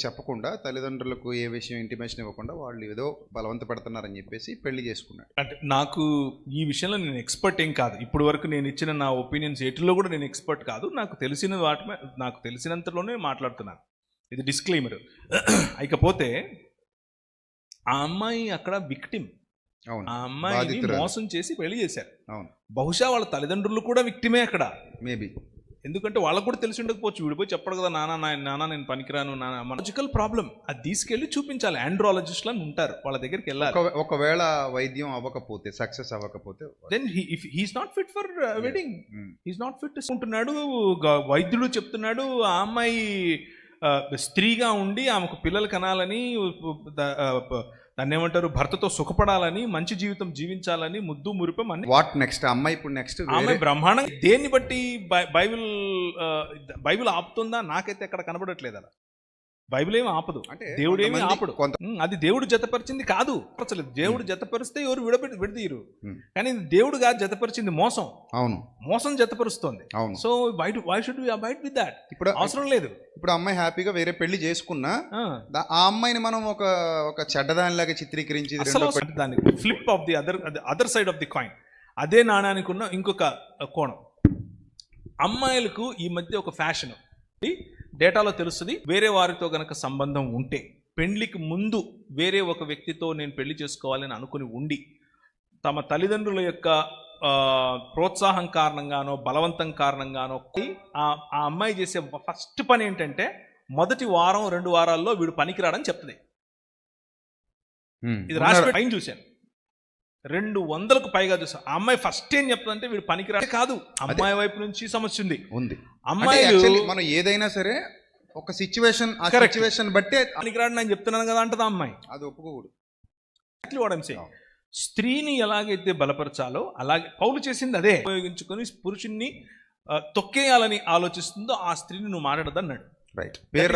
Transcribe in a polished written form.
చెప్పకుండా తల్లిదండ్రులకు ఏ విషయం ఇంటిమేషన్ ఇవ్వకుండా వాళ్ళు ఏదో బలవంత పెడుతున్నారని చెప్పేసి పెళ్లి చేసుకున్నాడు. అంటే నాకు ఈ విషయంలో నేను ఎక్స్పర్ట్ ఏం కాదు. ఇప్పుడు వరకు నేను ఇచ్చిన నా ఒపీనియన్స్ ఎటులో కూడా నేను ఎక్స్పర్ట్ కాదు. నాకు తెలిసిన నాకు తెలిసినంతలోనే మాట్లాడుతున్నాను. ఇది డిస్క్లైమర్. ఇకపోతే ఆ అమ్మాయి అక్కడ విక్టిమ్. అవును, ఆ అమ్మాయిని బాధితురాలు. మోసం చేసి పెళ్లి చేశారు. అవును, బహుశా వాళ్ళ తల్లిదండ్రులు కూడా విక్టిమే అక్కడ. మేబీ. ఎందుకంటే వాళ్ళకు కూడా తెలిసి ఉండకపోవచ్చు. విడిపోయి చెప్పడు కదా, నాన్న నేను పనికిరాను, లాజికల్ ప్రాబ్లం. అది తీసుకెళ్ళి చూపించాలి. ఆండ్రాలజిస్ట్లు అని ఉంటారు, వాళ్ళ దగ్గరికి వెళ్ళాలి. ఒకవేళ వైద్యం అవ్వకపోతే, సక్సెస్ అవ్వకపోతే, then he's not fit for wedding. He's not fit ఉంటున్నాడు. వైద్యుడు చెప్తున్నాడు ఆ అమ్మాయి స్త్రీగా ఉండి ఆమెకు పిల్లలు కనాలని, దాన్ని ఏమంటారు, భర్తతో సుఖపడాలని, మంచి జీవితం జీవించాలని, ముద్దు మురిపం అని. What next? అమ్మాయి ఇప్పుడు నెక్స్ట్ ఆమె బ్రహ్మాండం. దేన్ని బట్టి బైబిల్ ఆపుతుందా? నాకైతే ఎక్కడ కనబడట్లేదు. అలా బైబిల్ ఏమి ఆపదు, అంటే దేవుడు ఏమి ఆపడు. అది దేవుడు జతపరిచింది కాదు. దేవుడు జతపరిస్తే ఎవరు విడదీయరు. కానీ దేవుడుగా జతపరిచింది మోసం. అవును, మోసం జతపరుస్తోంది. అవును. So why should we avoid with that? ఇప్పుడు అవసరం లేదు. ఇప్పుడు అమ్మాయి హ్యాపీగా వేరే పెళ్లి చేసుకున్నా ఆ అమ్మాయిని మనం ఒక చెడ్డదానిలాగా చిత్రీకరించి దాన్ని flip of the other side of the coin, అదే నాణానికి ఉన్న ఇంకొక కోణం. అమ్మాయిలకు ఈ మధ్య ఒక ఫ్యాషన్ డేటాలో తెలుస్తుంది. వేరే వారితో గనక సంబంధం ఉంటే, పెళ్లికి ముందు వేరే ఒక వ్యక్తితో నేను పెళ్లి చేసుకోవాలని అనుకుని ఉండి, తమ తల్లిదండ్రుల యొక్క ప్రోత్సాహం కారణంగానో బలవంతం కారణంగానో ఆ అమ్మాయి చేసే ఫస్ట్ పని ఏంటంటే, మొదటి వారం 2 వారాల్లో వీడు పనికిరాడని చెప్తుంది. ఇది రాసి పైన చూశాను. 200కు పైగా చూసా. ఆ అమ్మాయి ఫస్ట్ ఏం చెప్తుందంటే, వీడు పనికిరాడే కాదు. అమ్మాయి వైపు నుంచి సమస్య ఉంది. అమ్మాయి మనం ఏదైనా సరే ఒక సిచ్యువేషన్ బట్టే పనికిరాడు నేను చెప్తున్నాను కదా అంటది అమ్మాయి. అది ఒప్పుకోకూడదు. స్త్రీని ఎలాగైతే బలపరచాలో అలాగే పౌలు చేసింది అదే. ఉపయోగించుకొని పురుషుణ్ణి తొక్కేయాలని ఆలోచిస్తుందో ఆ స్త్రీని నువ్వు మాట్లాడదన్నాడు. రైట్. పేరు